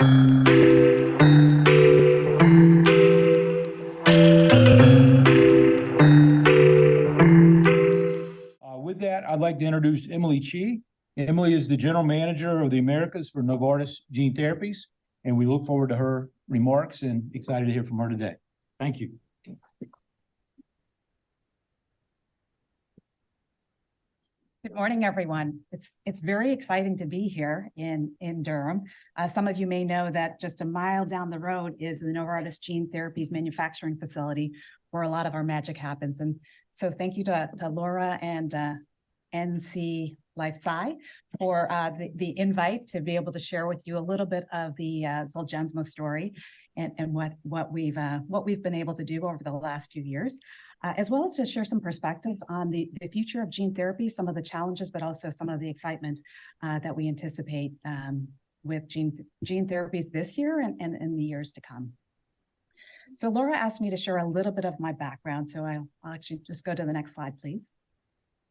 With that, I'd like to introduce Emily Chee. Emily is the General Manager of the Americas for Novartis Gene Therapies, and we look forward to her remarks and excited to hear from her today. Thank you. Good morning, everyone. It's very exciting to be here in Durham. Some of you may know that just a mile down the road is the Novartis Gene Therapies manufacturing facility where a lot of our magic happens. And so thank you to Laura and NCLifeSci for the invite to be able to share with you a little bit of the Zolgensma story and what we've been able to do over the last few years. As well as to share some perspectives on the future of gene therapy, some of the challenges, but also some of the excitement that we anticipate with gene therapies this year and in the years to come. So Laura asked me to share a little bit of my background, so I'll actually just go to the next slide, please.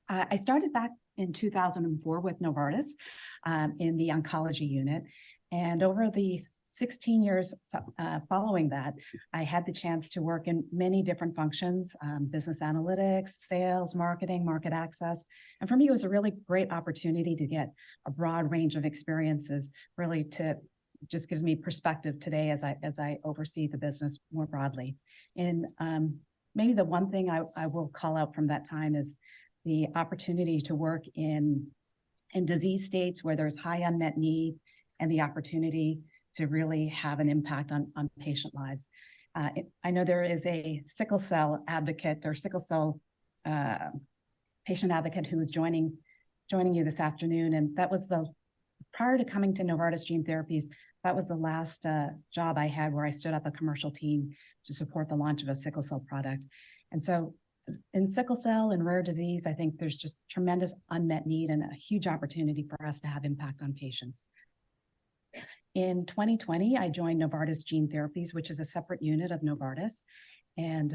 I started back in 2004 with Novartis in the oncology unit. And over the 16 years following that, I had the chance to work in many different functions, business analytics, sales, marketing, market access. And for me, it was a really great opportunity to get a broad range of experiences, really to just gives me perspective today as I oversee the business more broadly. And maybe the one thing I will call out from that time is the opportunity to work in disease states where there's high unmet need and the opportunity to really have an impact on patient lives. I know there is a sickle cell advocate or sickle cell patient advocate who is joining you this afternoon, and that was prior to coming to Novartis Gene Therapies, that was the last job I had where I stood up a commercial team to support the launch of a sickle cell product. And so in sickle cell and rare disease, I think there's just tremendous unmet need and a huge opportunity for us to have impact on patients. In 2020, I joined Novartis Gene Therapies, which is a separate unit of Novartis. And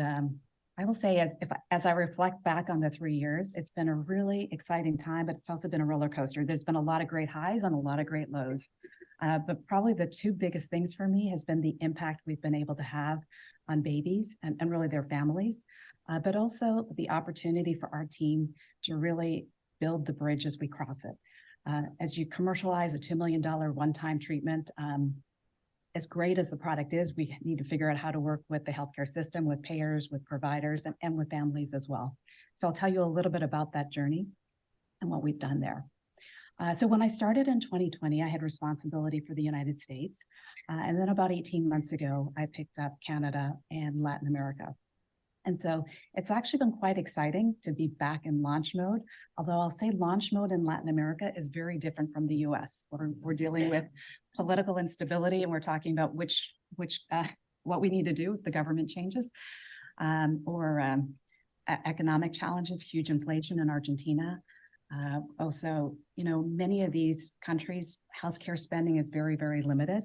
I will say, as I reflect back on the 3 years, it's been a really exciting time, but it's also been a roller coaster. There's been a lot of great highs and a lot of great lows. But probably the two biggest things for me has been the impact we've been able to have on babies and really their families, but also the opportunity for our team to really build the bridge as we cross it. As you commercialize a $2 million one-time treatment, as great as the product is, we need to figure out how to work with the healthcare system, with payers, with providers, and with families as well. So I'll tell you a little bit about that journey and what we've done there. So when I started in 2020, I had responsibility for the United States. And then about 18 months ago, I picked up Canada and Latin America. And so it's actually been quite exciting to be back in launch mode, although I'll say launch mode in Latin America is very different from the US. We're dealing with political instability, and we're talking about what we need to do if the government changes, or economic challenges, huge inflation in Argentina. Also, many of these countries, healthcare spending is very, very limited.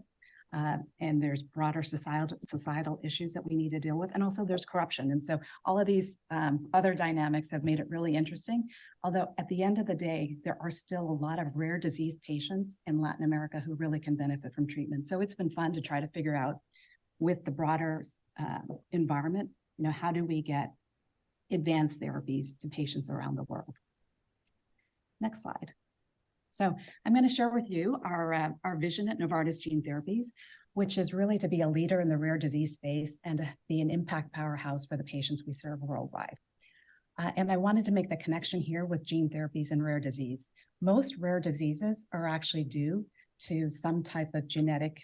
And there's broader societal issues that we need to deal with. And also there's corruption. And so all of these other dynamics have made it really interesting. Although at the end of the day, there are still a lot of rare disease patients in Latin America who really can benefit from treatment. So it's been fun to try to figure out with the broader environment, how do we get advanced therapies to patients around the world? Next slide. So I'm going to share with you our vision at Novartis Gene Therapies, which is really to be a leader in the rare disease space and to be an impact powerhouse for the patients we serve worldwide. And I wanted to make the connection here with gene therapies and rare disease. Most rare diseases are actually due to some type of genetic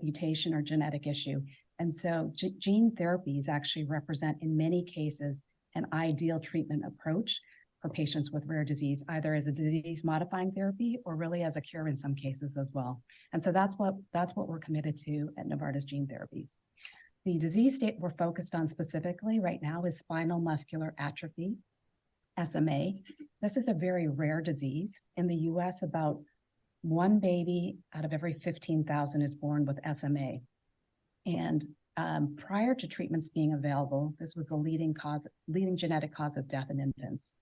mutation or genetic issue. And so gene therapies actually represent, in many cases, an ideal treatment approach for patients with rare disease, either as a disease-modifying therapy or really as a cure in some cases as well. And so that's what we're committed to at Novartis Gene Therapies. The disease state we're focused on specifically right now is spinal muscular atrophy, SMA. This is a very rare disease. In the US, about one baby out of every 15,000 is born with SMA. And prior to treatments being available, this was the leading genetic cause of death in infants.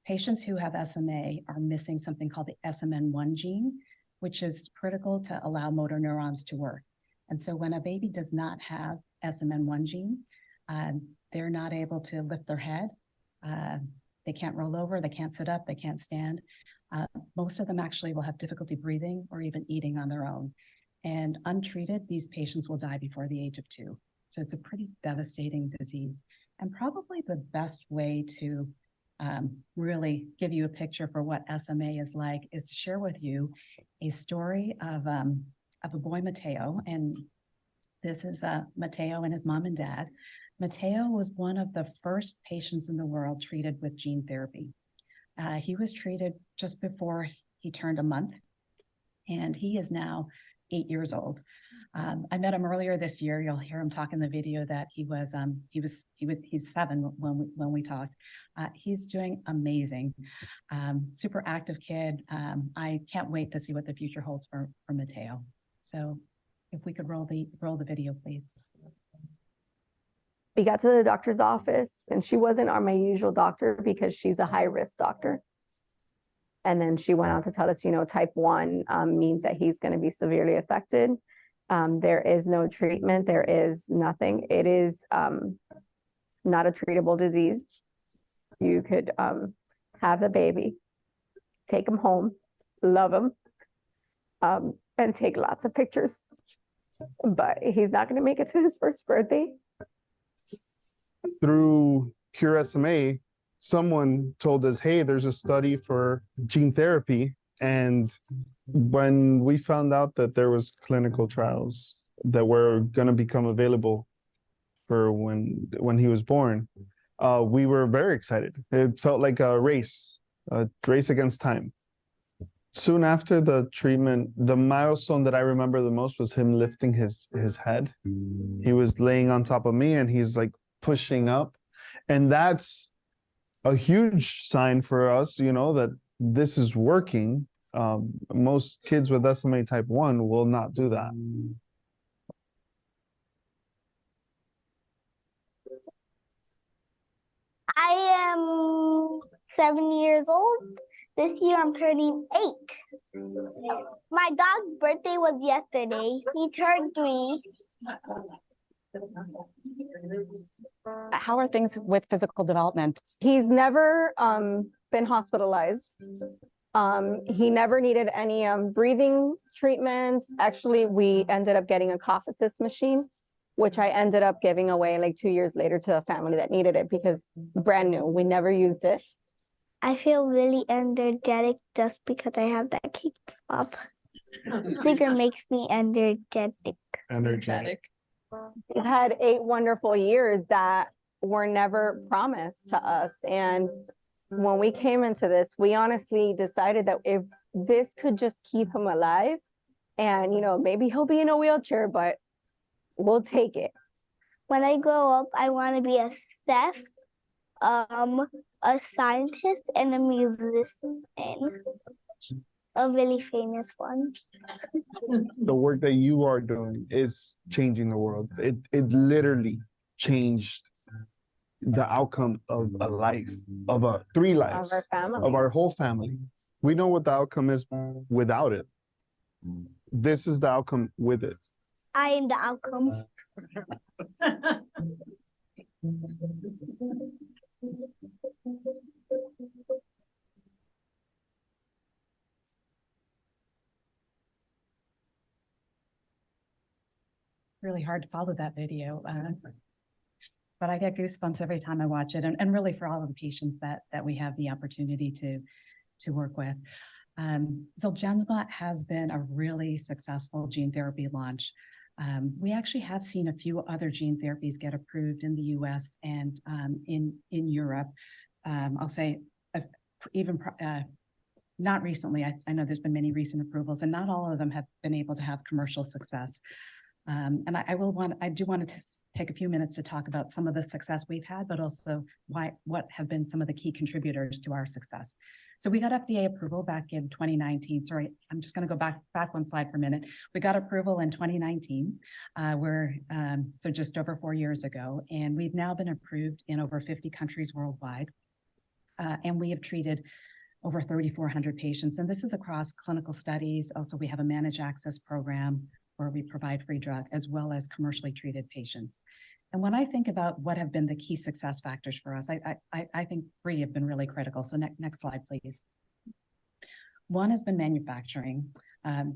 Patients who have SMA are missing something called the SMN1 gene, which is critical to allow motor neurons to work. And so when a baby does not have SMN1 gene, they're not able to lift their head. They can't roll over, they can't sit up, they can't stand. Most of them actually will have difficulty breathing or even eating on their own. And untreated, these patients will die before the age of 2. So it's a pretty devastating disease. And probably the best way to really give you a picture for what SMA is like is to share with you a story of a boy, Mateo. And this is Mateo and his mom and dad. Mateo was one of the first patients in the world treated with gene therapy. He was treated just before he turned a month, and he is now 8 years old. I met him earlier this year. You'll hear him talk in the video that he's 7 when we talked. He's doing amazing. Super active kid. I can't wait to see what the future holds for Mateo. So if we could roll the video, please. We got to the doctor's office, and she wasn't my usual doctor because she's a high-risk doctor. And then she went on to tell us, type 1 means that he's going to be severely affected. There is no treatment. There is nothing. It is not a treatable disease. You could have the baby, take him home, love him, and take lots of pictures. But he's not going to make it to his first birthday. Through Cure SMA, someone told us, hey, there's a study for gene therapy. And when we found out that there was clinical trials that were going to become available for when he was born, we were very excited. It felt like a race against time. Soon after the treatment, the milestone that I remember the most was him lifting his head. He was laying on top of me, and he's like pushing up. And that's a huge sign for us, that this is working. Most kids with SMA type 1 will not do that. I am 7 years old. This year I'm turning 8. My dog's birthday was yesterday. He turned 3. How are things with physical development? He's never been hospitalized. He never needed any breathing treatments. Actually, we ended up getting a cough assist machine, which I ended up giving away like 2 years later to a family that needed it because brand new. We never used it. I feel really energetic just because I have that cake pop. Sticker makes me energetic. We've had 8 wonderful years that were never promised to us. And when we came into this, we honestly decided that if this could just keep him alive and, maybe he'll be in a wheelchair, but we'll take it. When I grow up, I want to be a chef, a scientist, and a musician. A really famous one. The work that you are doing is changing the world. It literally changed the outcome of a life, of 3 lives, Of our family. of our whole family. We know what the outcome is without it. This is the outcome with it. I am the outcome. Really hard to follow that video, but I get goosebumps every time I watch it, and really for all of the patients that we have the opportunity to work with. Zolgensma has been a really successful gene therapy launch. We actually have seen a few other gene therapies get approved in the US and in Europe. I'll say even not recently. I know there's been many recent approvals, and not all of them have been able to have commercial success. And I do want to take a few minutes to talk about some of the success we've had, but also what have been some of the key contributors to our success. So we got FDA approval back in 2019. Sorry, I'm just going to go back one slide for a minute. We got approval in 2019, so just over 4 years ago, and we've now been approved in over 50 countries worldwide. And we have treated over 3,400 patients. And this is across clinical studies. Also, we have a managed access program where we provide free drug as well as commercially treated patients. And when I think about what have been the key success factors for us, I think 3 have been really critical. So next slide, please. One has been manufacturing.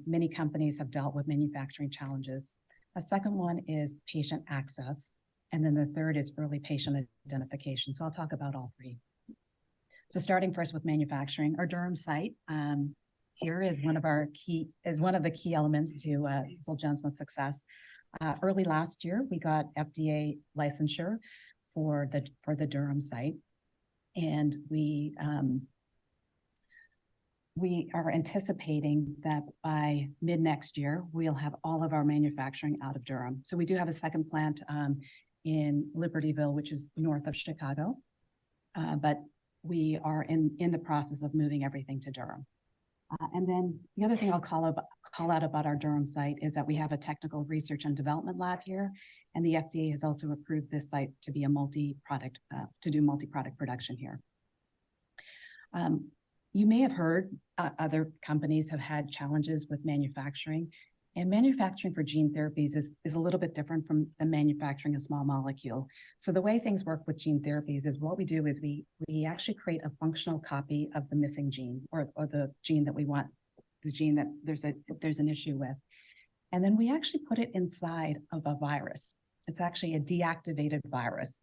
Many companies have dealt with manufacturing challenges. A second one is patient access. And then the third is early patient identification. So I'll talk about all 3. So starting first with manufacturing, our Durham site here is one of the key elements to Zolgensma's success. Early last year, we got FDA licensure for the Durham site, and we are anticipating that by mid next year, we'll have all of our manufacturing out of Durham. So we do have a second plant in Libertyville, which is north of Chicago, but we are in the process of moving everything to Durham. And then the other thing I'll call out about our Durham site is that we have a technical research and development lab here, and the FDA has also approved this site to be a multi-product, to do multi-product production here. You may have heard other companies have had challenges with manufacturing, and manufacturing for gene therapies is a little bit different from the manufacturing a small molecule. So the way things work with gene therapies is what we do is we actually create a functional copy of the missing gene or the gene that we want, the gene that there's an issue with. And then we actually put it inside of a virus. It's actually a deactivated virus.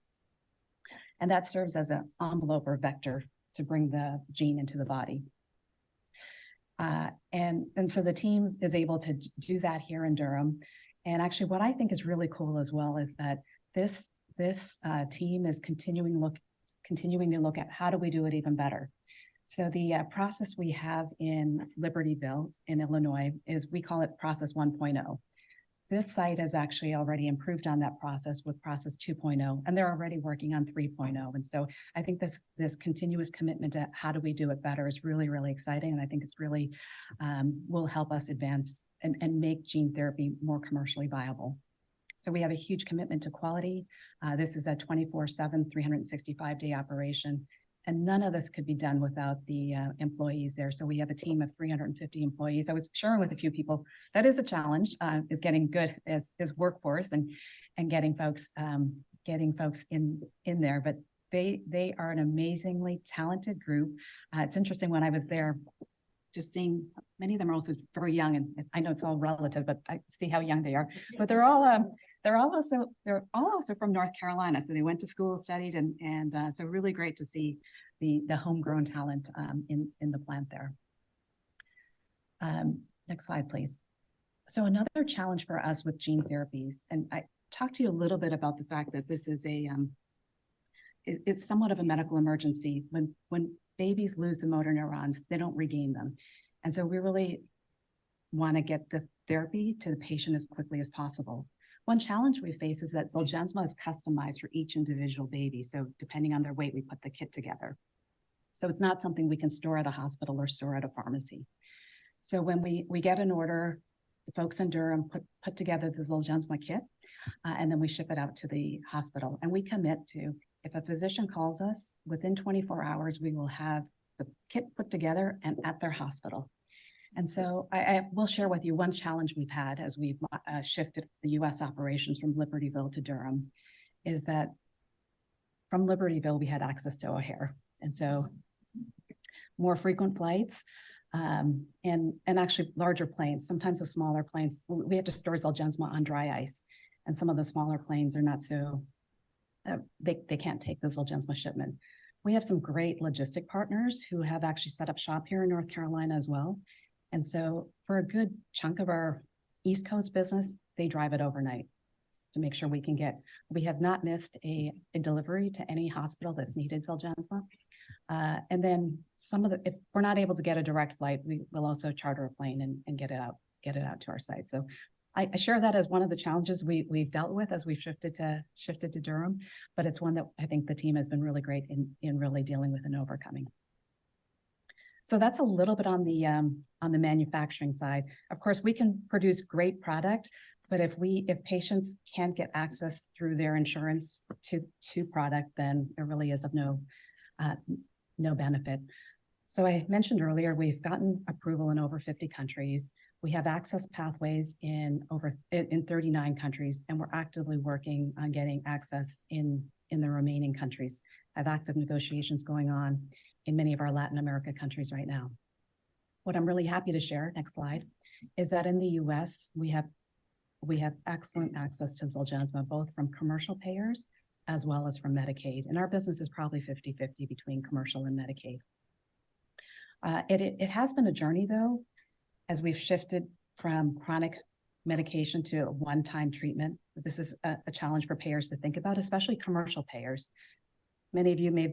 And that serves as an envelope or vector to bring the gene into the body. And so the team is able to do that here in Durham. And actually what I think is really cool as well is that this team is continuing to look at how do we do it even better. So the process we have in Libertyville in Illinois is, we call it process 1.0. This site has actually already improved on that process with process 2.0, and they're already working on 3.0. And so I think this continuous commitment to how do we do it better is really, really exciting. And I think it's really will help us advance and make gene therapy more commercially viable. So we have a huge commitment to quality. This is a 24/7, 365-day operation. And none of this could be done without the employees there. So we have a team of 350 employees. I was sharing with a few people, that is a challenge, is getting good as workforce and getting folks in there. But they are an amazingly talented group. It's interesting, when I was there, just seeing many of them are also very young, and I know it's all relative, but I see how young they are. But they're all also from North Carolina, so they went to school, studied, and so really great to see the homegrown talent in the plant there. Next slide, please. So another challenge for us with gene therapies, and I talked to you a little bit about the fact that this is it's somewhat of a medical emergency. When babies lose the motor neurons, they don't regain them. And so we really want to get the therapy to the patient as quickly as possible. One challenge we face is that Zolgensma is customized for each individual baby. So depending on their weight, we put the kit together. So it's not something we can store at a hospital or store at a pharmacy. So when we get an order, the folks in Durham put together the Zolgensma kit, and then we ship it out to the hospital. And we commit to, if a physician calls us, within 24 hours, we will have the kit put together and at their hospital. And so I will share with you one challenge we've had as we've shifted the US operations from Libertyville to Durham, is that from Libertyville, we had access to O'Hare. And so more frequent flights and actually larger planes, sometimes the smaller planes, we have to store Zolgensma on dry ice. And some of the smaller planes are not so, they can't take the Zolgensma shipment. We have some great logistic partners who have actually set up shop here in North Carolina as well. And so for a good chunk of our East Coast business, they drive it overnight to make sure we have not missed a delivery to any hospital that's needed Zolgensma. And then if we're not able to get a direct flight, we will also charter a plane and get it out to our site. So I share that as one of the challenges we've dealt with as we've shifted to Durham, but it's one that I think the team has been really great in really dealing with and overcoming. So that's a little bit on the manufacturing side. Of course, we can produce great product, but if patients can't get access through their insurance to product, then it really is of no benefit. So I mentioned earlier, we've gotten approval in over 50 countries. We have access pathways in 39 countries, and we're actively working on getting access in the remaining countries. I have active negotiations going on in many of our Latin America countries right now. What I'm really happy to share, next slide, is that in the US, we have excellent access to Zolgensma, both from commercial payers as well as from Medicaid. And our business is probably 50-50 between commercial and Medicaid. It has been a journey, though, as we've shifted from chronic medication to a one-time treatment. This is a challenge for payers to think about, especially commercial payers. Many of you may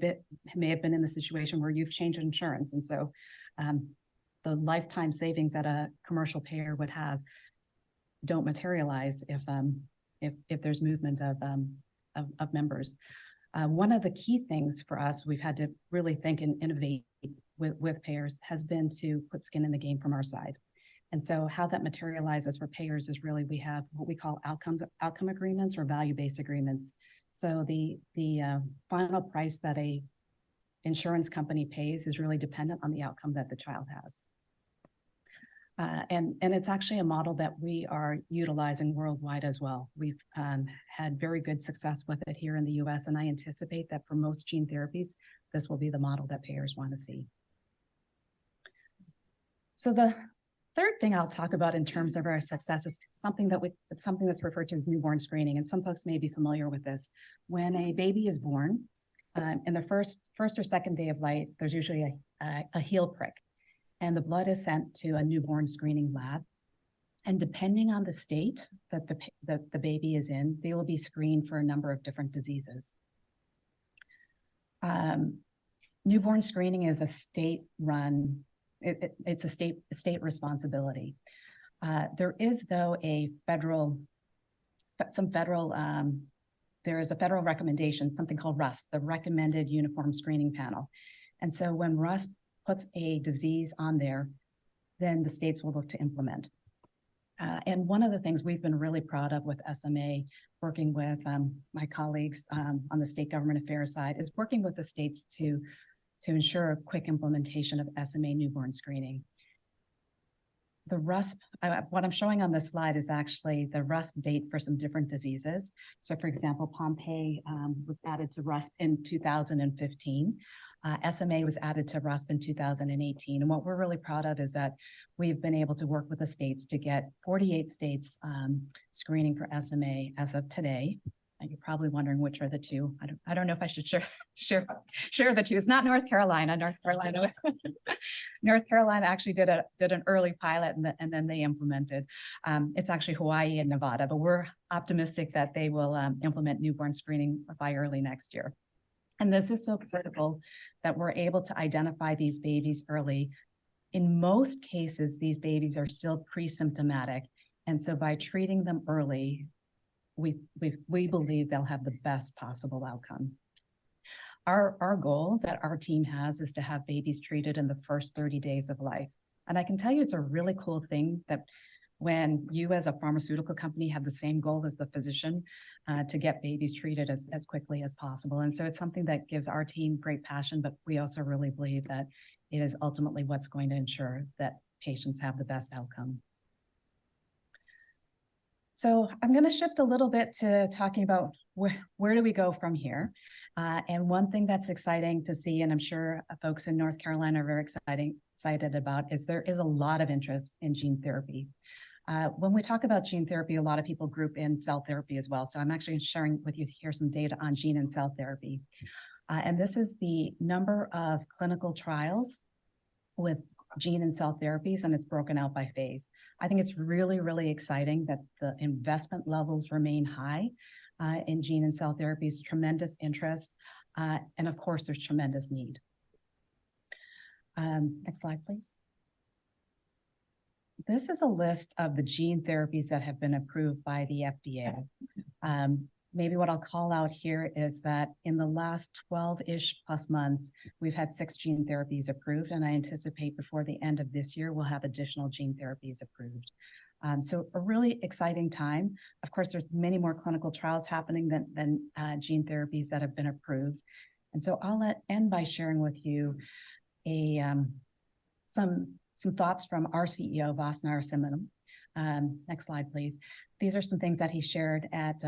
have been in the situation where you've changed insurance, and so the lifetime savings that a commercial payer would have don't materialize if there's movement of members. One of the key things for us, we've had to really think and innovate with payers, has been to put skin in the game from our side. And so how that materializes for payers is really, we have what we call outcome agreements or value-based agreements. So the final price that a insurance company pays is really dependent on the outcome that the child has. And it's actually a model that we are utilizing worldwide as well. We've had very good success with it here in the US, and I anticipate that for most gene therapies, this will be the model that payers want to see. So the third thing I'll talk about in terms of our success is something that's referred to as newborn screening, and some folks may be familiar with this. When a baby is born, in the first or second day of life, there's usually a heel prick, and the blood is sent to a newborn screening lab. And depending on the state that the baby is in, they will be screened for a number of different diseases. Newborn screening is a state-run. It's a state responsibility. There is, though, there is a federal recommendation, something called RUSP, the Recommended Uniform Screening Panel. And so when RUSP puts a disease on there, then the states will look to implement. And one of the things we've been really proud of with SMA, working with my colleagues on the state government affairs side, is working with the states to ensure a quick implementation of SMA newborn screening. The RUSP, what I'm showing on this slide is actually the RUSP date for some different diseases. So for example, Pompe was added to RUSP in 2015. SMA was added to RUSP in 2018. And what we're really proud of is that we've been able to work with the states to get 48 states screening for SMA as of today. And you're probably wondering which are the two. I don't know if I should share the two. It's not North Carolina. North Carolina actually did an early pilot and then they implemented. It's actually Hawaii and Nevada, but we're optimistic that they will implement newborn screening by early next year. And this is so critical that we're able to identify these babies early. In most cases, these babies are still pre-symptomatic. And so by treating them early, we believe they'll have the best possible outcome. Our goal that our team has is to have babies treated in the first 30 days of life. And I can tell you it's a really cool thing that when you as a pharmaceutical company have the same goal as the physician to get babies treated as quickly as possible. And so it's something that gives our team great passion, but we also really believe that it is ultimately what's going to ensure that patients have the best outcome. So I'm going to shift a little bit to talking about where do we go from here? And one thing that's exciting to see, and I'm sure folks in North Carolina are very excited about, is there is a lot of interest in gene therapy. When we talk about gene therapy, a lot of people group in cell therapy as well. So I'm actually sharing with you here some data on gene and cell therapy. And this is the number of clinical trials with gene and cell therapies, and it's broken out by phase. I think it's really, really exciting that the investment levels remain high in gene and cell therapies, tremendous interest, and of course, there's tremendous need. Next slide, please. This is a list of the gene therapies that have been approved by the FDA. Maybe what I'll call out here is that in the last 12-ish plus months, we've had 6 gene therapies approved, and I anticipate before the end of this year, we'll have additional gene therapies approved. So a really exciting time. Of course, there's many more clinical trials happening than gene therapies that have been approved. And so I'll end by sharing with you some thoughts from our CEO, Vas Narasimhan. Next slide, please. These are some things that he shared at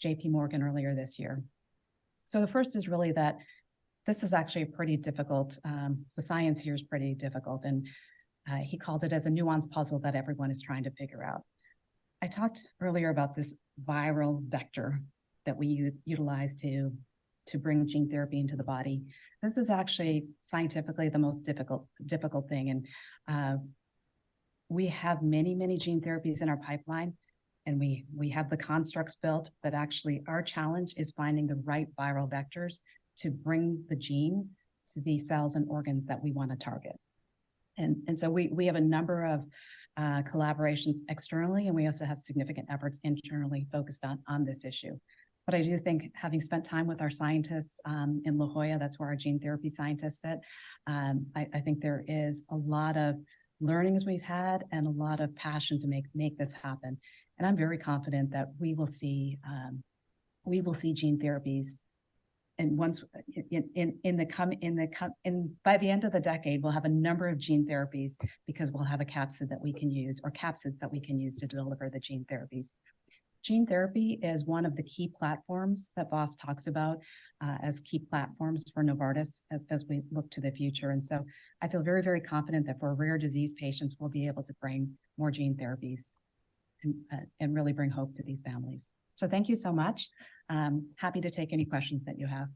JP Morgan earlier this year. So the first is really that this is actually a pretty difficult, the science here is pretty difficult, and he called it as a nuanced puzzle that everyone is trying to figure out. I talked earlier about this viral vector that we utilize to bring gene therapy into the body. This is actually scientifically the most difficult thing. And we have many gene therapies in our pipeline, and we have the constructs built, but actually our challenge is finding the right viral vectors to bring the gene to these cells and organs that we want to target. And so we have a number of collaborations externally, and we also have significant efforts internally focused on this issue. But I do think, having spent time with our scientists in La Jolla, that's where our gene therapy scientists sit, I think there is a lot of learnings we've had and a lot of passion to make this happen. And I'm very confident that we will see gene therapies. And once by the end of the decade, we'll have a number of gene therapies because we'll have a capsid that we can use, or capsids that we can use to deliver the gene therapies. Gene therapy is one of the key platforms that Vas talks about as key platforms for Novartis as we look to the future. And so I feel very confident that for rare disease patients, we'll be able to bring more gene therapies and really bring hope to these families. So thank you so much. Happy to take any questions that you have.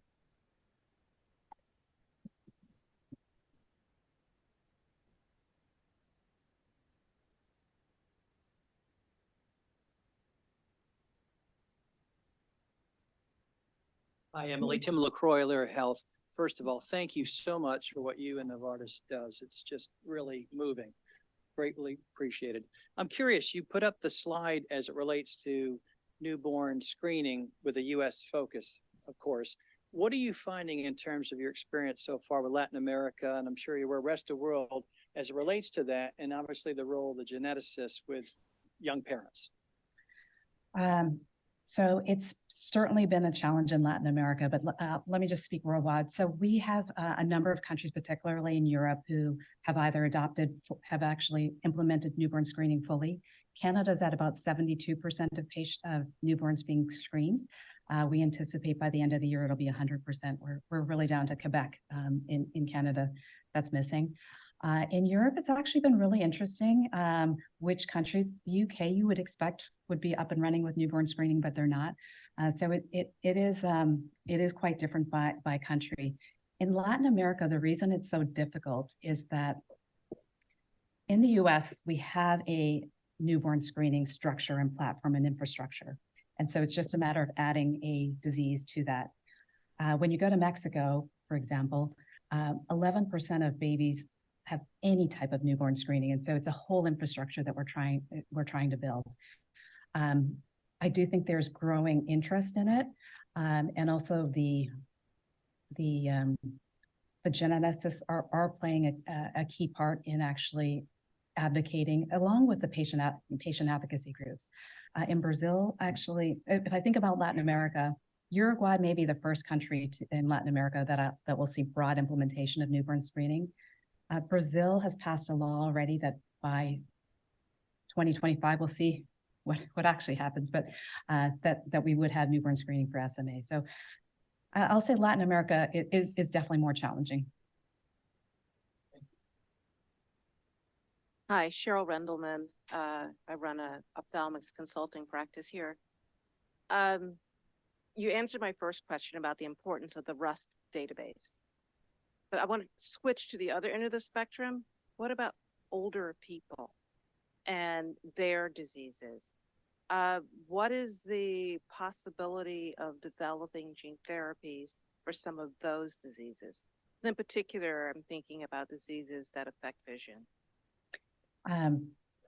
Hi, Emily. Tim LaCroix, Lyra Health. First of all, thank you so much for what you and Novartis does. It's just really moving. Greatly appreciated. I'm curious, you put up the slide as it relates to newborn screening with a U.S. focus, of course. What are you finding in terms of your experience so far with Latin America, and I'm sure you're aware, rest of the world, as it relates to that, and obviously the role of the geneticists with young parents? So it's certainly been a challenge in Latin America, but let me just speak worldwide. So we have a number of countries, particularly in Europe, who have either have actually implemented newborn screening fully. Canada's at about 72% of newborns being screened. We anticipate by the end of the year, it'll be 100%. We're really down to Quebec in Canada that's missing. In Europe, it's actually been really interesting which countries. The UK, you would expect, would be up and running with newborn screening, but they're not. So it is quite different by country. In Latin America, the reason it's so difficult is that in the US, we have a newborn screening structure and platform and infrastructure. And so it's just a matter of adding a disease to that. When you go to Mexico, for example, 11% of babies have any type of newborn screening. And so it's a whole infrastructure that we're trying to build. I do think there's growing interest in it. And also the geneticists are playing a key part in actually advocating along with the patient advocacy groups. In Brazil, actually, if I think about Latin America, Uruguay may be the first country in Latin America that will see broad implementation of newborn screening. Brazil has passed a law already that by 2025, we'll see what actually happens, but that we would have newborn screening for SMA. So I'll say Latin America is definitely more challenging. Hi, Cheryl Rendelman. I run a ophthalmics consulting practice here. You answered my first question about the importance of the RUSP database. But I want to switch to the other end of the spectrum. What about older people and their diseases? What is the possibility of developing gene therapies for some of those diseases? And in particular, I'm thinking about diseases that affect vision.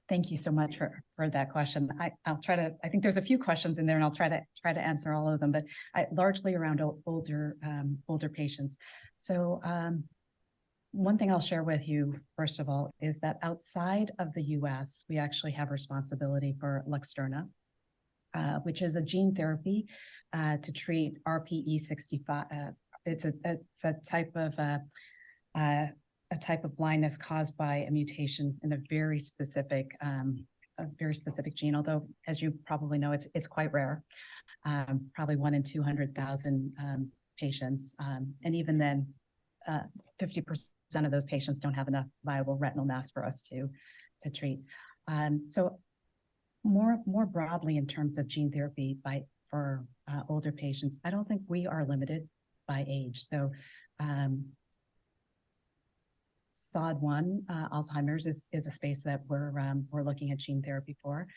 Thank you so much for that question. I'll try to. I think there's a few questions in there, and I'll try to answer all of them. But largely around older patients. So one thing I'll share with you first of all is that outside of the U.S., we actually have responsibility for Luxturna, which is a gene therapy to treat RPE65. It's a type of a type of blindness caused by a mutation in a very specific gene, although as you probably know, it's quite rare, probably 1 in 200,000 patients. And even then, 50% of those patients don't have enough viable retinal mass for us to treat. So more broadly in terms of gene therapy for older patients, I don't think we are limited by age. So SOD1, Alzheimer's is a space that we're looking at gene therapy for.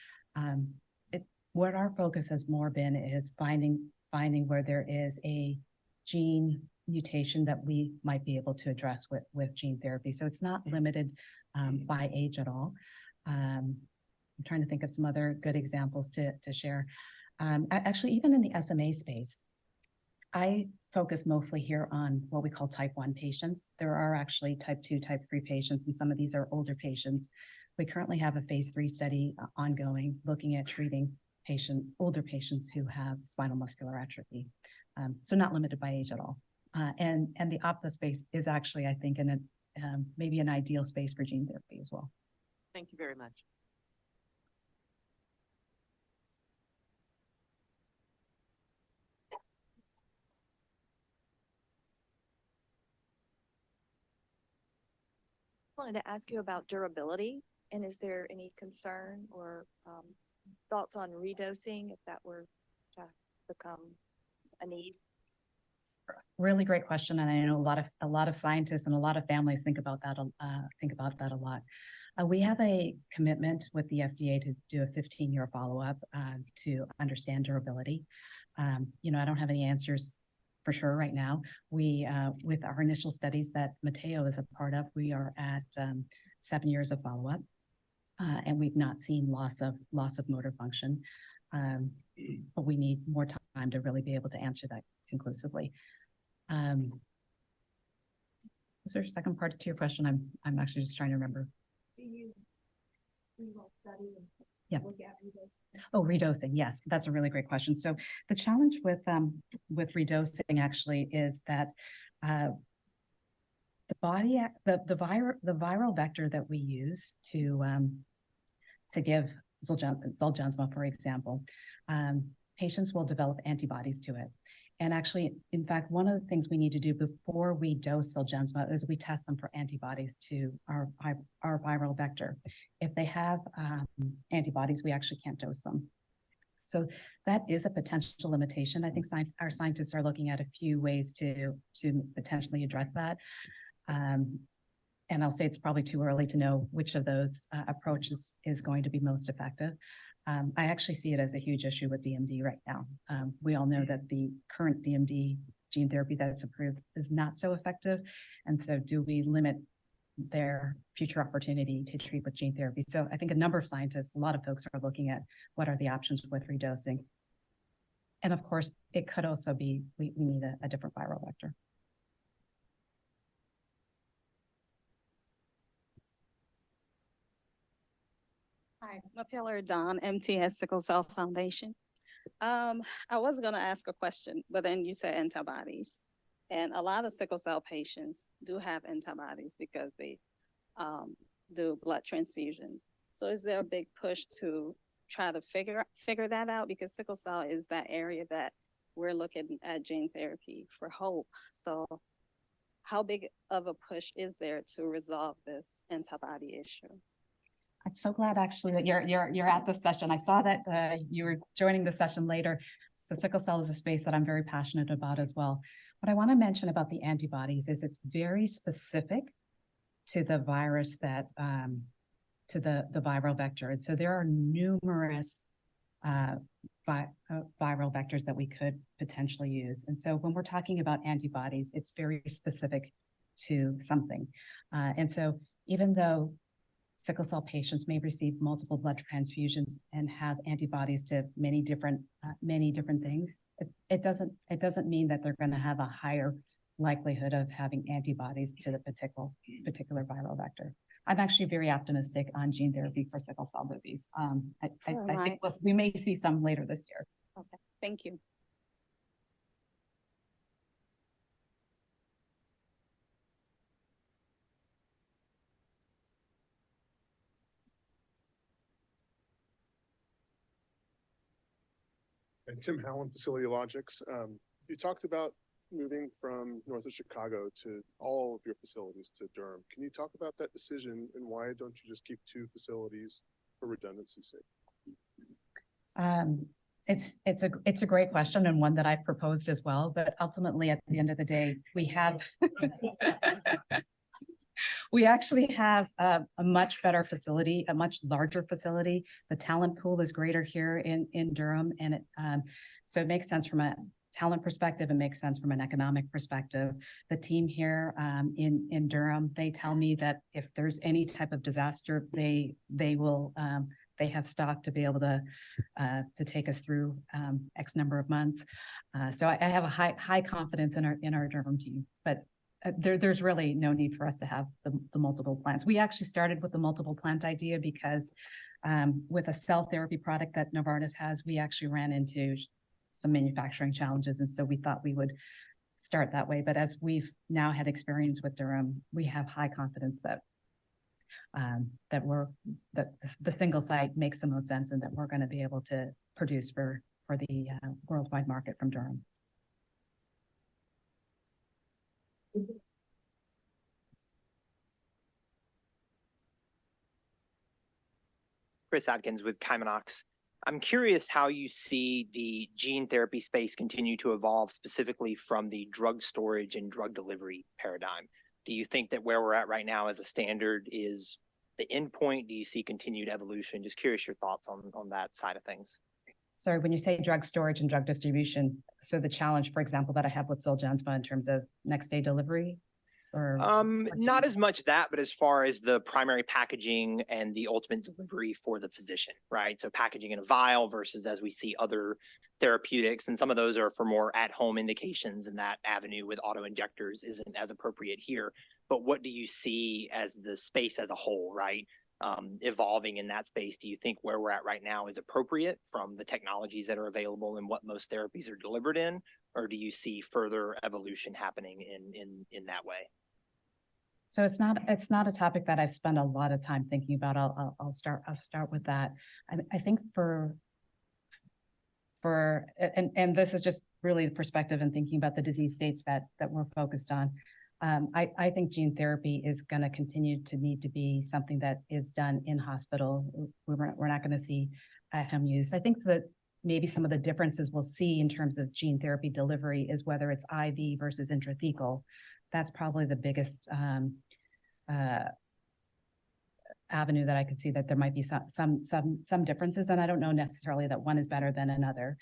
What our focus has more been is finding where there is a gene mutation that we might be able to address with gene therapy. So it's not limited by age at all. I'm trying to think of some other good examples to share. Actually, even in the SMA space, I focus mostly here on what we call type 1 patients. There are actually type 2, type 3 patients, and some of these are older patients. We currently have a phase 3 study ongoing looking at treating older patients who have spinal muscular atrophy. So not limited by age at all. And the ophtho space is actually, I think, maybe an ideal space for gene therapy as well. Thank you very much. I wanted to ask you about durability, and is there any concern or thoughts on redosing if that were to become a need? Really great question, and I know a lot of scientists and a lot of families think about that a lot. We have a commitment with the FDA to do a 15-year follow-up to understand durability. I don't have any answers for sure right now. We, with our initial studies that Matteo is a part of, we are at 7 years of follow-up, and we've not seen loss of motor function. But we need more time to really be able to answer that conclusively. Is there a second part to your question? I'm actually just trying to remember. Do you study and look at redosing? Oh, redosing. Yes, that's a really great question. So the challenge with redosing actually is that the viral vector that we use to give Zolgensma, for example, patients will develop antibodies to it. And actually, in fact, one of the things we need to do before we dose Zolgensma is we test them for antibodies to our viral vector. If they have antibodies, we actually can't dose them. So that is a potential limitation. I think our scientists are looking at a few ways to potentially address that. And I'll say it's probably too early to know which of those approaches is going to be most effective. I actually see it as a huge issue with DMD right now. We all know that the current DMD gene therapy that's approved is not so effective. And so do we limit their future opportunity to treat with gene therapy? So I think a number of scientists, a lot of folks are looking at what are the options with redosing. And of course, it could also be, we need a different viral vector. Hi, Mapiller Don, MTS Sickle Cell Foundation. I was going to ask a question, but then you said antibodies. And a lot of sickle cell patients do have antibodies because they do blood transfusions. So is there a big push to try to figure that out? Because sickle cell is that area that we're looking at gene therapy for hope. So how big of a push is there to resolve this antibody issue? I'm so glad actually that you're at this session. I saw that you were joining the session later. So sickle cell is a space that I'm very passionate about as well. What I want to mention about the antibodies is it's very specific to the virus that, to the viral vector. And so there are numerous viral vectors that we could potentially use. And so when we're talking about antibodies, it's very specific to something. And so even though sickle cell patients may receive multiple blood transfusions and have antibodies to many different things, it doesn't mean that they're going to have a higher likelihood of having antibodies to the particular viral vector. I'm actually very optimistic on gene therapy for sickle cell disease. I think we may see some later this year. Okay, thank you. And Tim Howland, Facility Logics. You talked about moving from north of Chicago to all of your facilities to Durham. Can you talk about that decision and why don't you just keep 2 facilities for redundancy's sake? It's a great question and one that I've proposed as well, but ultimately at the end of the day, we actually have a much better facility, a much larger facility. The talent pool is greater here in Durham, and so it makes sense from a talent perspective. It makes sense from an economic perspective. The team here in Durham, they tell me that if there's any type of disaster, they will. They have stock to be able to take us through X number of months. So I have a high confidence in our Durham team, but there's really no need for us to have the multiple plants. We actually started with the multiple plant idea because with a cell therapy product that Novartis has, we actually ran into some manufacturing challenges, and so we thought we would start that way. But as we've now had experience with Durham, we have high confidence that the single site makes the most sense and that we're going to be able to produce for the worldwide market from Durham. Chris Adkins with Kymanox. I'm curious how you see the gene therapy space continue to evolve, specifically from the drug storage and drug delivery paradigm. Do you think that where we're at right now as a standard is the end point? Do you see continued evolution? Just curious your thoughts on that side of things. Sorry, when you say drug storage and drug distribution, so the challenge, for example, that I have with Zolgensma in terms of next day delivery? Or not as much that, but as far as the primary packaging and the ultimate delivery for the physician, right? So packaging in a vial versus as we see other therapeutics, and some of those are for more at-home indications, and that avenue with auto injectors isn't as appropriate here. But what do you see as the space as a whole, right? Evolving in that space? Do you think where we're at right now is appropriate from the technologies that are available and what most therapies are delivered in, or do you see further evolution happening in that way? So it's not a topic that I've spent a lot of time thinking about. I'll start with that. I think and this is just really the perspective and thinking about the disease states that we're focused on. I think gene therapy is going to continue to need to be something that is done in hospital. We're not going to see at-home use. I think that maybe some of the differences we'll see in terms of gene therapy delivery is whether it's IV versus intrathecal. That's probably the biggest avenue that I could see that there might be some differences, and I don't know necessarily that one is better than another,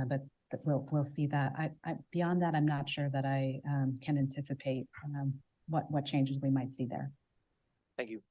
but we'll see that. Beyond that, I'm not sure that I can anticipate what changes we might see there. Thank you.